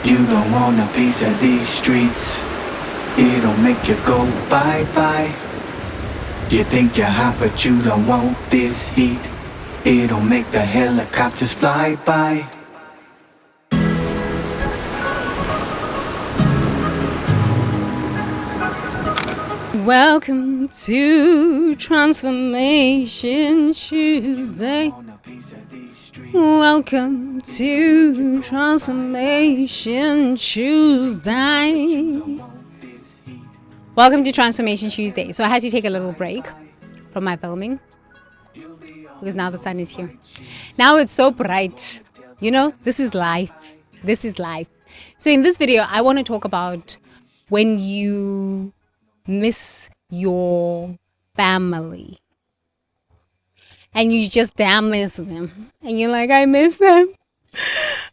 You don't want a piece of these streets. It'll make you go bye-bye. You think you're hot but you don't want this heat. It'll make the helicopters fly by. Welcome to Transformation Tuesday. Welcome to Transformation Tuesday. Welcome to Transformation Tuesday. So I had to take a little break from my filming because now the sun is here. Now it's so bright. You know, this is life. This is life. So in this video, I want to talk about when you miss your family and you just damn miss them, and you're like, I miss them.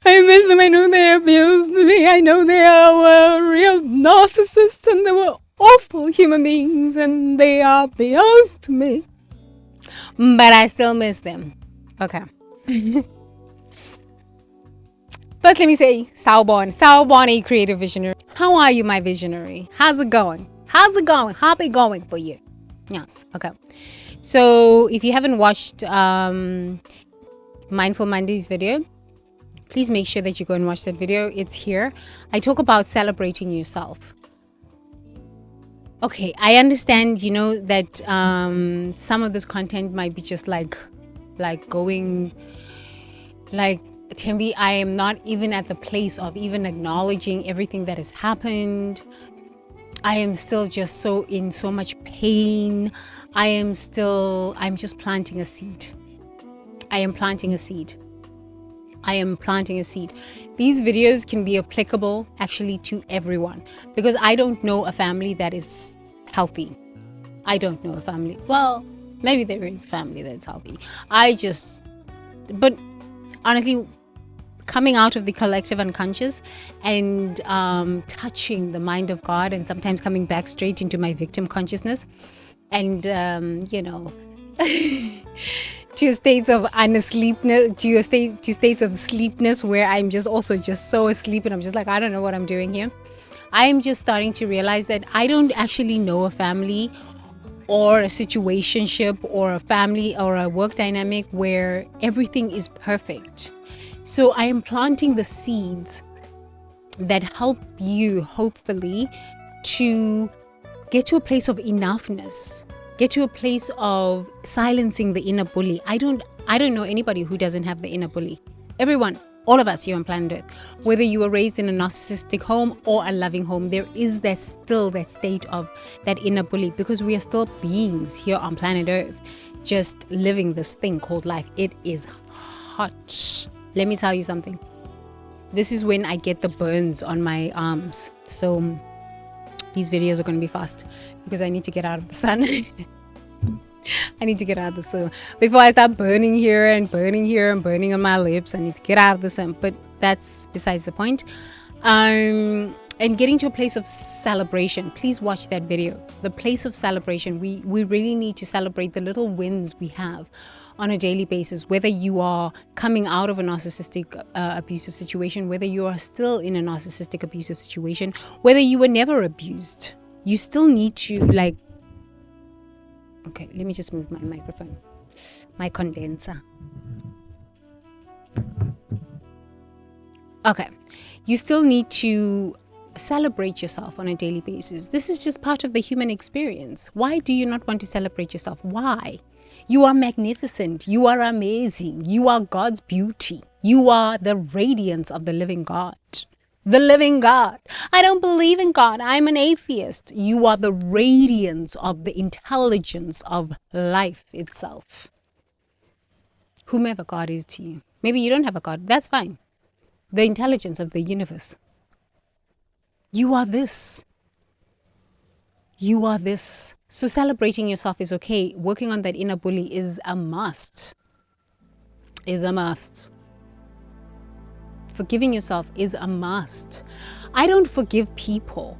I miss them. I know they abused me. I know they are real narcissists and they were awful human beings and they abused me, but I still miss them. Okay. But let me say, Sawubona, a creative visionary. How are you, my visionary? How's it going? How's it going? How's it going for you? Yes. Okay. So if you haven't watched Mindful Mondays video, please make sure that you go and watch that video. It's here. I talk about celebrating yourself. Okay, I understand, you know, that some of this content might be just like going, like, Tembi, I am not even at the place of even acknowledging everything that has happened. I am still just in so much pain. I'm just planting a seed. I am planting a seed. These videos can be applicable actually to everyone, because I don't know a family that is healthy. I don't know a family. Well, maybe there is a family that's healthy. But honestly, coming out of the collective unconscious and touching the mind of God, and sometimes coming back straight into my victim consciousness, and you know, to states of unsleepness, to states of sleepness where I'm just so asleep and I'm just like, I don't know what I'm doing here. I am just starting to realize that I don't actually know a family or a situationship or a family or a work dynamic where everything is perfect. So I am planting the seeds that help you, hopefully, to get to a place of enoughness, get to a place of silencing the inner bully. I don't know anybody who doesn't have the inner bully. Everyone, all of us here on planet Earth, whether you were raised in a narcissistic home or a loving home, there is still that state of that inner bully, because we are still beings here on planet Earth, just living this thing called life. It is hot. Let me tell you something. This is when I get the burns on my arms. So these videos are going to be fast because I need to get out of the sun. I need to get out of the sun. Before I start burning here and burning on my lips, I need to get out of the sun. But that's besides the point. And getting to a place of celebration. Please watch that video. The place of celebration. We really need to celebrate the little wins we have on a daily basis, whether you are coming out of a narcissistic abusive situation, whether you are still in a narcissistic abusive situation, whether you were never abused. You still need to, like, okay, let me just move my microphone, my condenser. Okay, you still need to celebrate yourself on a daily basis. This is just part of the human experience. Why do you not want to celebrate yourself? Why? You are magnificent. You are amazing. You are God's beauty. You are the radiance of the living God. The living God. I don't believe in God. I'm an atheist. You are the radiance of the intelligence of life itself. Whomever God is to you. Maybe you don't have a God. That's fine. The intelligence of the universe. You are this. You are this. So celebrating yourself is okay. Working on that inner bully is a must. Forgiving yourself is a must. I don't forgive people.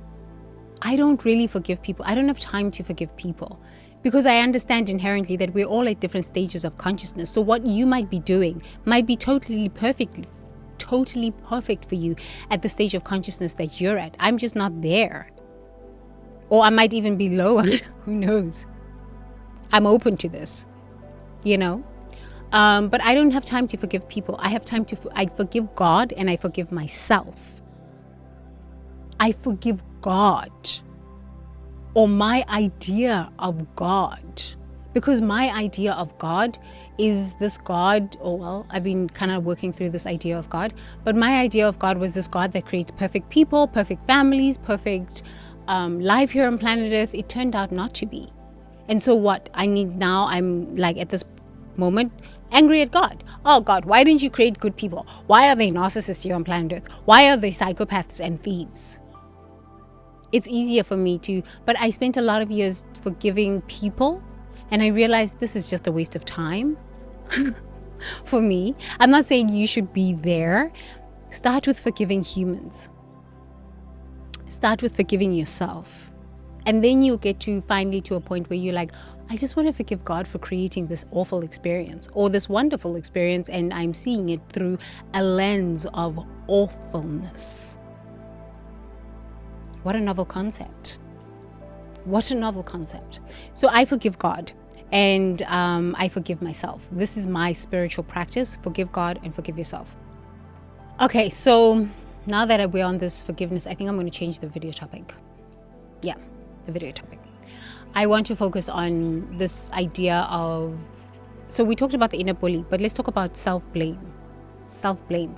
I don't really forgive people. I don't have time to forgive people because I understand inherently that we're all at different stages of consciousness. So what you might be doing might be totally totally perfect for you at the stage of consciousness that you're at. I'm just not there. Or I might even be lower. Who knows? I'm open to this, you know? But I don't have time to forgive people. I have time to, I forgive God and I forgive myself. I forgive God, or my idea of God. Because my idea of God is this God, or well, I've been kind of working through this idea of God, but my idea of God was this God that creates perfect people, perfect families, perfect life here on planet Earth. It turned out not to be. And so what I need now, I'm like at this moment, angry at God. Oh God, why didn't you create good people? Why are they narcissists here on planet Earth? Why are they psychopaths and thieves? It's easier for me to, but I spent a lot of years forgiving people, and I realized this is just a waste of time for me. I'm not saying you should be there. Start with forgiving humans. Start with forgiving yourself. And then you get to finally to a point where you're like, I just want to forgive God for creating this awful experience or this wonderful experience, and I'm seeing it through a lens of awfulness. What a novel concept. What a novel concept. So I forgive God and I forgive myself. This is my spiritual practice. Forgive God and forgive yourself. Okay, so now that we're on this forgiveness, I think I'm going to change the video topic. Yeah, the video topic. I want to focus on this idea of, so we talked about the inner bully, but let's talk about self-blame. Self-blame.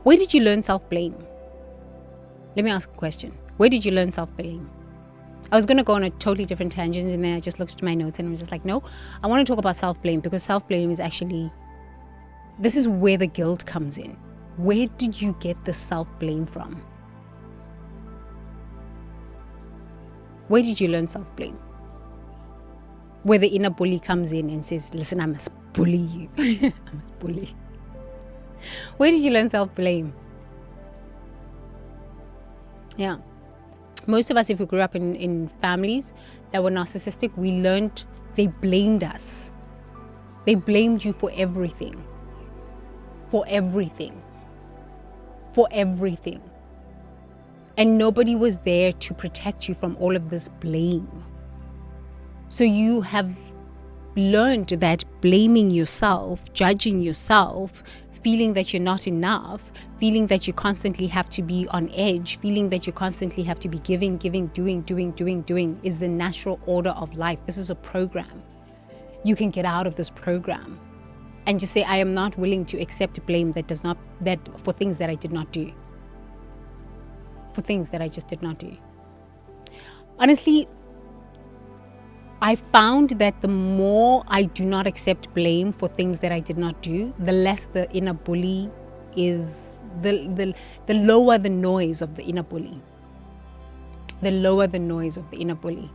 Where did you learn self-blame? Let me ask a question. Where did you learn self-blame? I was going to go on a totally different tangent, and then I just looked at my notes and I was just like, no, I want to talk about self-blame, because self-blame is actually, this is where the guilt comes in. Where did you get the self-blame from? Where did you learn self-blame? Where the inner bully comes in and says, listen, I must bully you. I must bully. Where did you learn self-blame? Yeah. Most of us, if we grew up in families that were narcissistic, we learned they blamed us. They blamed you for everything. For everything. For everything. And nobody was there to protect you from all of this blame. So you have learned that blaming yourself, judging yourself, feeling that you're not enough, feeling that you constantly have to be on edge, feeling that you constantly have to be giving, doing is the natural order of life. This is a program. You can get out of this program and just say, I am not willing to accept blame that for things that I did not do. For things that I just did not do. Honestly, I found that the more I do not accept blame for things that I did not do, the less the inner bully is, the lower the noise of the inner bully. The lower the noise of the inner bully.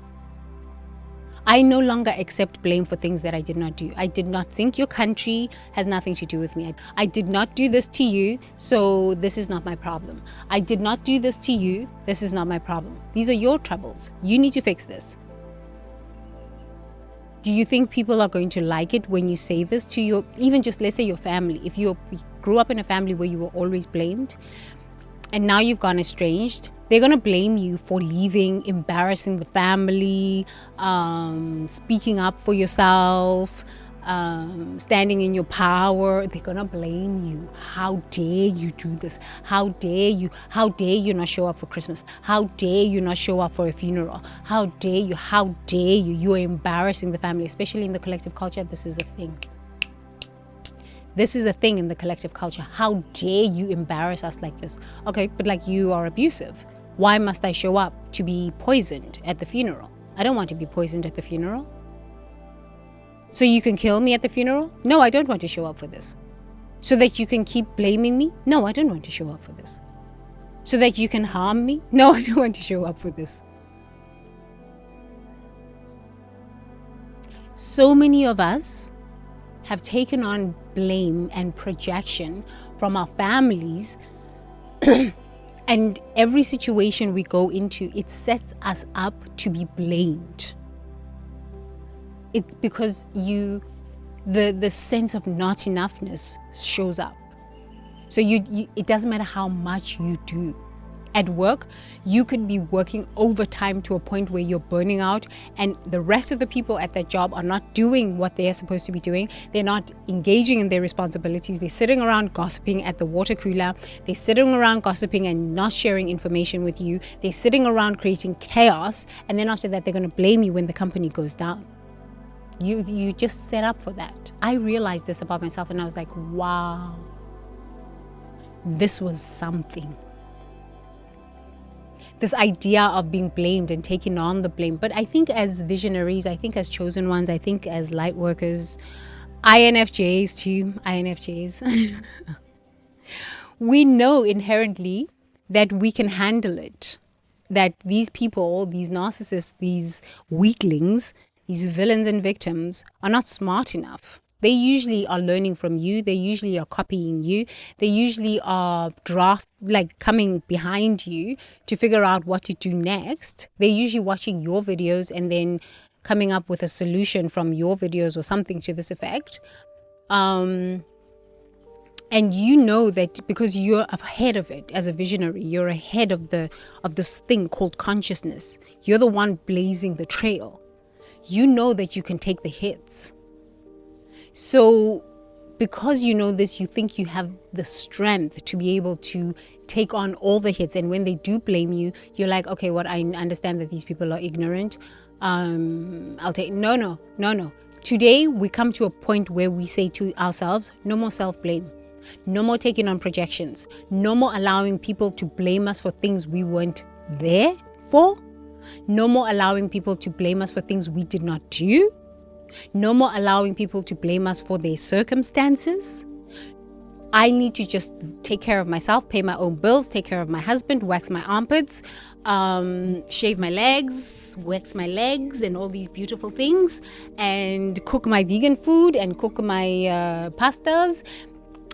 I no longer accept blame for things that I did not do. I did not think your country has nothing to do with me. I did not do this to you, so this is not my problem. I did not do this to you, this is not my problem. These are your troubles. You need to fix this. Do you think people are going to like it when you say this to your, even just let's say your family? If you grew up in a family where you were always blamed and now you've gone estranged, they're going to blame you for leaving, embarrassing the family, speaking up for yourself, standing in your power. They're going to blame you. How dare you do this? How dare you not show up for Christmas? How dare you not show up for a funeral? How dare you? You are embarrassing the family, especially in the collective culture. This is a thing. This is a thing in the collective culture. How dare you embarrass us like this? Okay, but like, you are abusive. Why must I show up to be poisoned at the funeral? I don't want to be poisoned at the funeral. So you can kill me at the funeral? No, I don't want to show up for this. So that you can keep blaming me? No, I don't want to show up for this. So that you can harm me? No, I don't want to show up for this. So many of us have taken on blame and projection from our families. And every situation we go into, it sets us up to be blamed. It's because the sense of not enoughness shows up. So it doesn't matter how much you do. At work, you could be working overtime to a point where you're burning out, and the rest of the people at that job are not doing what they're supposed to be doing. They're not engaging in their responsibilities. They're sitting around gossiping at the water cooler. They're sitting around gossiping and not sharing information with you. They're sitting around creating chaos, and then after that, they're going to blame you when the company goes down. You just set up for that. I realized this about myself, and I was like, wow, this was something. This idea of being blamed and taking on the blame. But I think as visionaries, I think as chosen ones, I think as light workers, INFJs too, INFJs, we know inherently that we can handle it. That these people, these narcissists, these weaklings, these villains and victims are not smart enough. They usually are learning from you. They usually are copying you. They usually are coming behind you to figure out what to do next. They're usually watching your videos and then coming up with a solution from your videos or something to this effect. And you know that because you're ahead of it as a visionary, you're ahead of this thing called consciousness. You're the one blazing the trail. You know that you can take the hits. So because you know this, you think you have the strength to be able to take on all the hits. And when they do blame you, you're like, okay, I understand that these people are ignorant. I'll take, no. Today, we come to a point where we say to ourselves, no more self-blame. No more taking on projections. No more allowing people to blame us for things we weren't there for. No more allowing people to blame us for things we did not do. No more allowing people to blame us for their circumstances. I need to just take care of myself, pay my own bills, take care of my husband, wax my armpits, shave my legs, wax my legs, and all these beautiful things, and cook my vegan food and cook my pastas,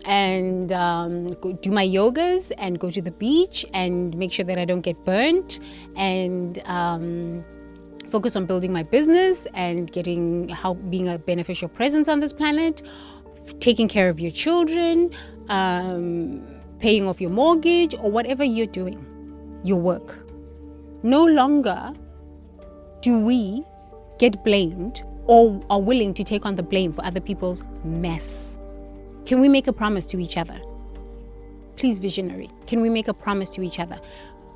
and do my yogas and go to the beach and make sure that I don't get burnt, and focus on building my business and being a beneficial presence on this planet, taking care of your children, paying off your mortgage, or whatever you're doing, your work. No longer do we get blamed or are willing to take on the blame for other people's mess. Can we make a promise to each other? Please, visionary, can we make a promise to each other?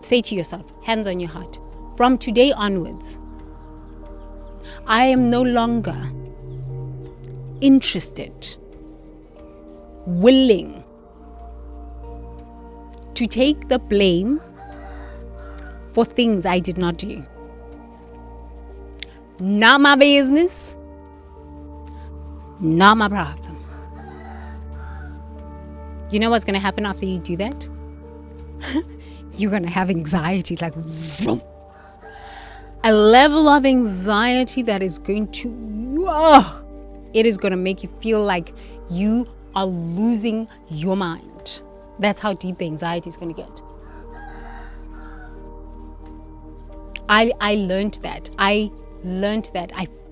Say to yourself, hands on your heart, from today onwards, I am no longer interested, willing to take the blame for things I did not do. Not my business, not my problem. You know what's going to happen after you do that? You're going to have anxiety, like vroom. A level of anxiety that is going to, it is going to make you feel like you are losing your mind. That's how deep the anxiety is going to get. I learned that. I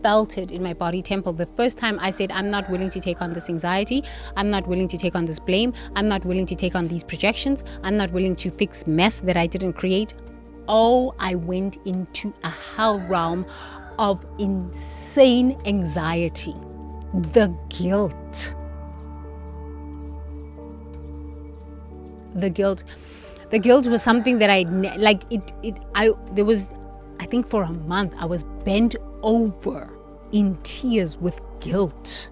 felt it in my body temple. The first time I said, I'm not willing to take on this anxiety. I'm not willing to take on this blame. I'm not willing to take on these projections. I'm not willing to fix mess that I didn't create. Oh, I went into a hell realm of insane anxiety. The guilt. The guilt was something that I think for a month I was bent over in tears with guilt.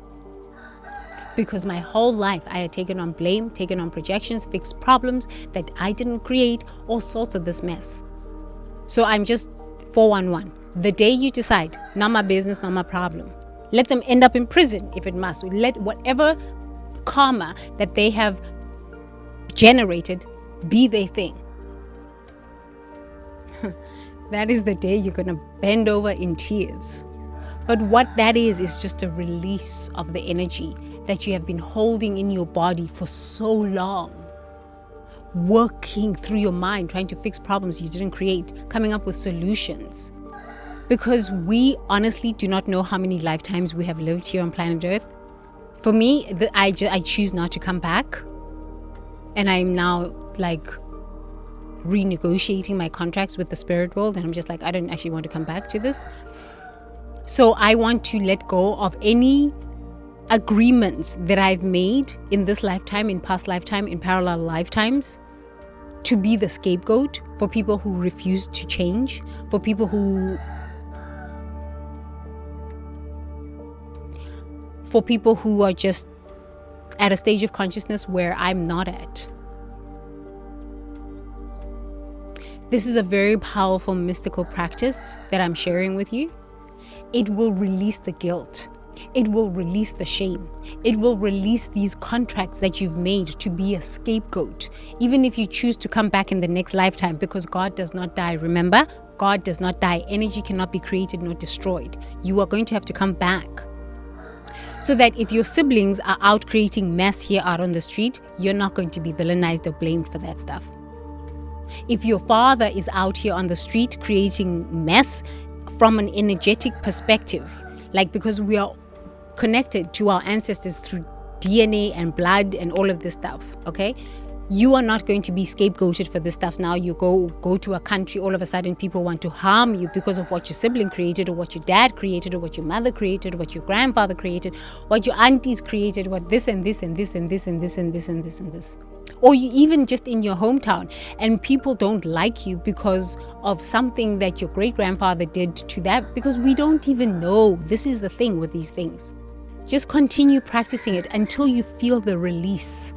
Because my whole life I had taken on blame, taken on projections, fixed problems that I didn't create, all sorts of this mess. So I'm just 411. The day you decide, not my business, not my problem, let them end up in prison if it must. Let whatever karma that they have generated be their thing. That is the day you're going to bend over in tears. But what that is just a release of the energy that you have been holding in your body for so long. Working through your mind, trying to fix problems you didn't create, coming up with solutions. Because we honestly do not know how many lifetimes we have lived here on planet Earth. For me, I choose not to come back. And I'm now like renegotiating my contracts with the spirit world, and I'm just like, I don't actually want to come back to this. So I want to let go of any agreements that I've made in this lifetime, in past lifetime, in parallel lifetimes, to be the scapegoat for people who refuse to change, for people who are just at a stage of consciousness where I'm not at. This is a very powerful mystical practice that I'm sharing with you. It will release the guilt. It will release the shame. It will release these contracts that you've made to be a scapegoat, even if you choose to come back in the next lifetime, because God does not die. Remember, God does not die. Energy cannot be created nor destroyed. You are going to have to come back. So that if your siblings are out creating mess here out on the street, you're not going to be villainized or blamed for that stuff. If your father is out here on the street creating mess from an energetic perspective, like because we are connected to our ancestors through DNA and blood and all of this stuff, okay? You are not going to be scapegoated for this stuff. Now you go to a country, all of a sudden people want to harm you because of what your sibling created, or what your dad created, or what your mother created, or what your grandfather created, what your aunties created, what this and this and this and this and this and this and this and this. Or you even just in your hometown, and people don't like you because of something that your great-grandfather did to that, because we don't even know. This is the thing with these things. Just continue practicing it until you feel the release.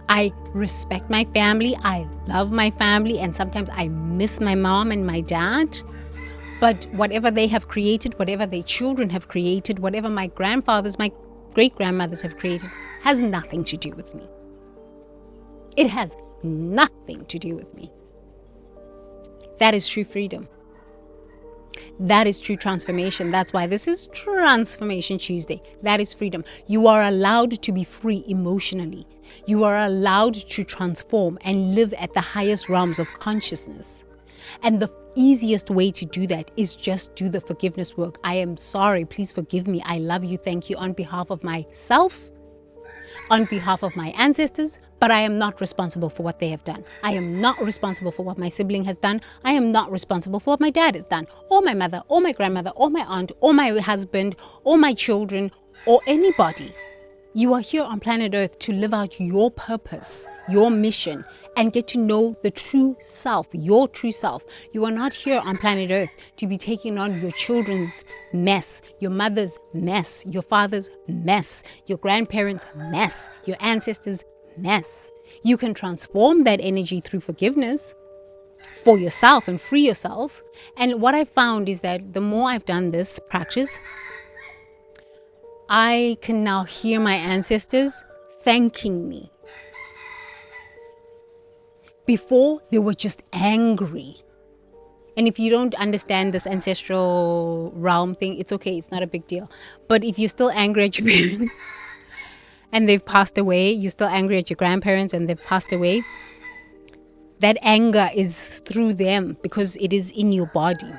I respect my family, I love my family, and sometimes I miss my mom and my dad. But whatever they have created, whatever their children have created, whatever my grandfathers, my great-grandmothers have created, has nothing to do with me. It has nothing to do with me. That is true freedom. That is true transformation. That's why this is Transformation Tuesday. That is freedom. You are allowed to be free emotionally. You are allowed to transform and live at the highest realms of consciousness. And the easiest way to do that is just do the forgiveness work. I am sorry. Please forgive me. I love you. Thank you on behalf of myself, on behalf of my ancestors, but I am not responsible for what they have done. I am not responsible for what my sibling has done. I am not responsible for what my dad has done, or my mother, or my grandmother, or my aunt, or my husband, or my children, or anybody. You are here on planet Earth to live out your purpose, your mission, and get to know the true self, your true self. You are not here on planet Earth to be taking on your children's mess, your mother's mess, your father's mess, your grandparents' mess, your ancestors' mess. You can transform that energy through forgiveness for yourself and free yourself. And what I found is that the more I've done this practice, I can now hear my ancestors thanking me. Before, they were just angry. And if you don't understand this ancestral realm thing, it's okay. It's not a big deal. But if you're still angry at your parents and they've passed away, you're still angry at your grandparents and they've passed away, that anger is through them because it is in your body.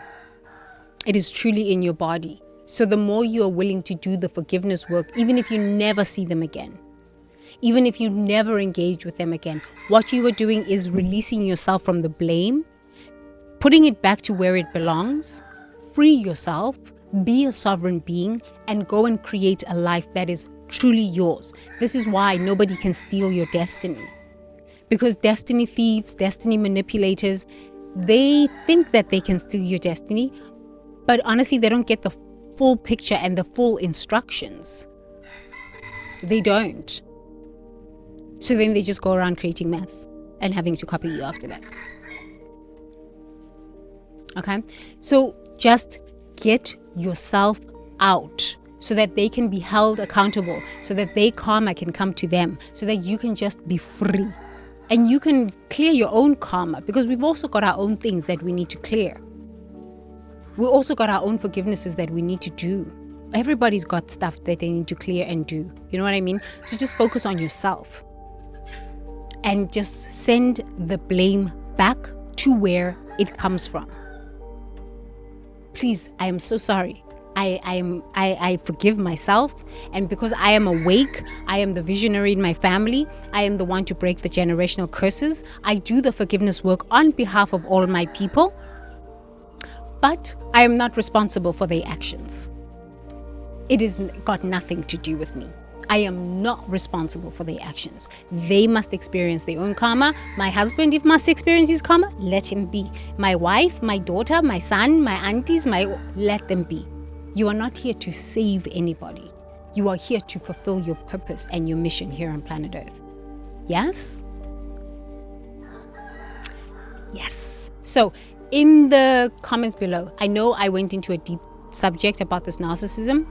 It is truly in your body. So the more you are willing to do the forgiveness work, even if you never see them again, even if you never engage with them again, what you are doing is releasing yourself from the blame, putting it back to where it belongs, free yourself, be a sovereign being, and go and create a life that is truly yours. This is why nobody can steal your destiny. Because destiny thieves, destiny manipulators, they think that they can steal your destiny, but honestly, they don't get the full picture and the full instructions. They don't. So then they just go around creating mess and having to copy you after that. Okay? So just get yourself out so that they can be held accountable, so that their karma can come to them, so that you can just be free. And you can clear your own karma, because we've also got our own things that we need to clear. We also got our own forgivenesses that we need to do. Everybody's got stuff that they need to clear and do. You know what I mean? So just focus on yourself. And just send the blame back to where it comes from. Please, I am so sorry. I forgive myself, and because I am awake, I am the visionary in my family. I am the one to break the generational curses. I do the forgiveness work on behalf of all my people, but I am not responsible for their actions. It has got nothing to do with me. I am not responsible for their actions. They must experience their own karma. My husband, if must experience his karma, let him be. My wife, my daughter, my son, my aunties, let them be. You are not here to save anybody. You are here to fulfill your purpose and your mission here on planet Earth. Yes? Yes. So, in the comments below, I know I went into a deep subject about this narcissism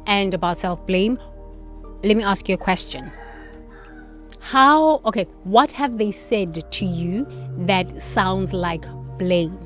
and about self-blame. Let me ask you a question. What have they said to you that sounds like blame?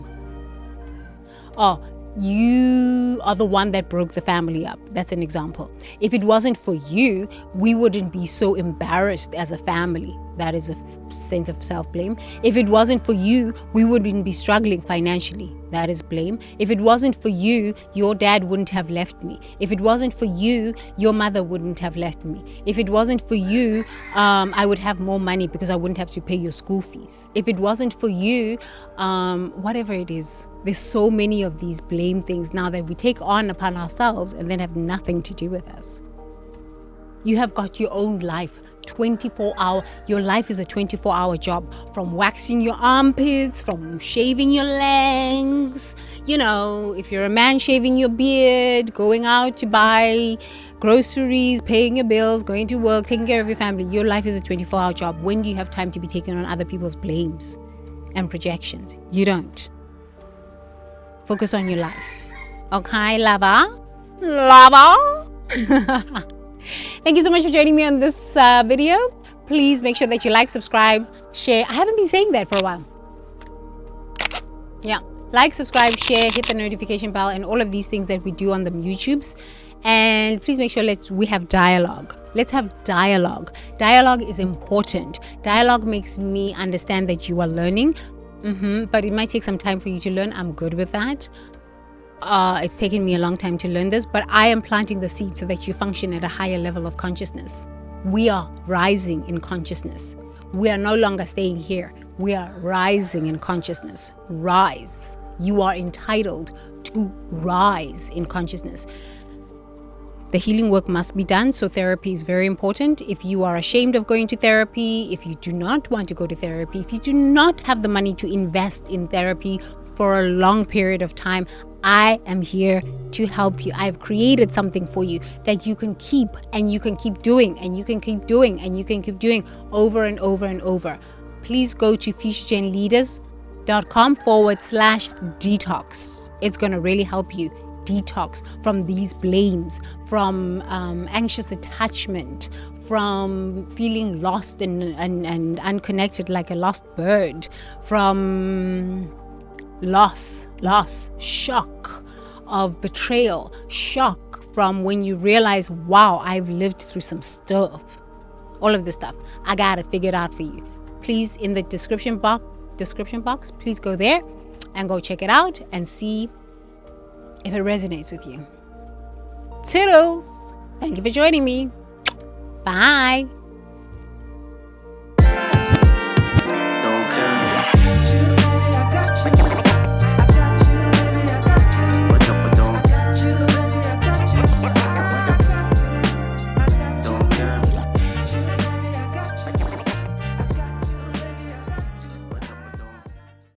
Oh, you are the one that broke the family up. That's an example. If it wasn't for you, we wouldn't be so embarrassed as a family. That is a sense of self-blame. If it wasn't for you, we wouldn't be struggling financially. That is blame. If it wasn't for you, your dad wouldn't have left me. If it wasn't for you, your mother wouldn't have left me. If it wasn't for you, I would have more money because I wouldn't have to pay your school fees. If it wasn't for you, whatever it is. There's so many of these blame things now that we take on upon ourselves and then have nothing to do with us. You have got your own life. 24-hour. Your life is a 24-hour job. From waxing your armpits, from shaving your legs, if you're a man, shaving your beard, going out to buy groceries, paying your bills, going to work, taking care of your family. Your life is a 24-hour job. When do you have time to be taking on other people's blames and projections? You don't. Focus on your life. Okay, lover? Thank you so much for joining me on this video. Please make sure that you like, subscribe, share. I haven't been saying that for a while. Yeah. Like, subscribe, share, hit the notification bell, and all of these things that we do on the YouTubes. And please make sure we have dialogue. Let's have dialogue. Dialogue is important. Dialogue makes me understand that you are learning. But it might take some time for you to learn. I'm good with that. It's taken me a long time to learn this, but I am planting the seed so that you function at a higher level of consciousness. We are rising in consciousness. We are no longer staying here. We are rising in consciousness. Rise. You are entitled to rise in consciousness. The healing work must be done, so therapy is very important. If you are ashamed of going to therapy, if you do not want to go to therapy, if you do not have the money to invest in therapy for a long period of time, I am here to help you. I've created something for you that you can keep, and you can keep doing, and you can keep doing, and you can keep doing over and over and over. Please go to futuregenleaders.com/detox. It's going to really help you detox from these blames, from anxious attachment, from feeling lost and unconnected like a lost bird, from loss, shock of betrayal, shock from when you realize, wow, I've lived through some stuff. All of this stuff, I got it figured out for you. Please, in the description box, please go there and go check it out and see if it resonates with you. Toodles! Thank you for joining me. Bye.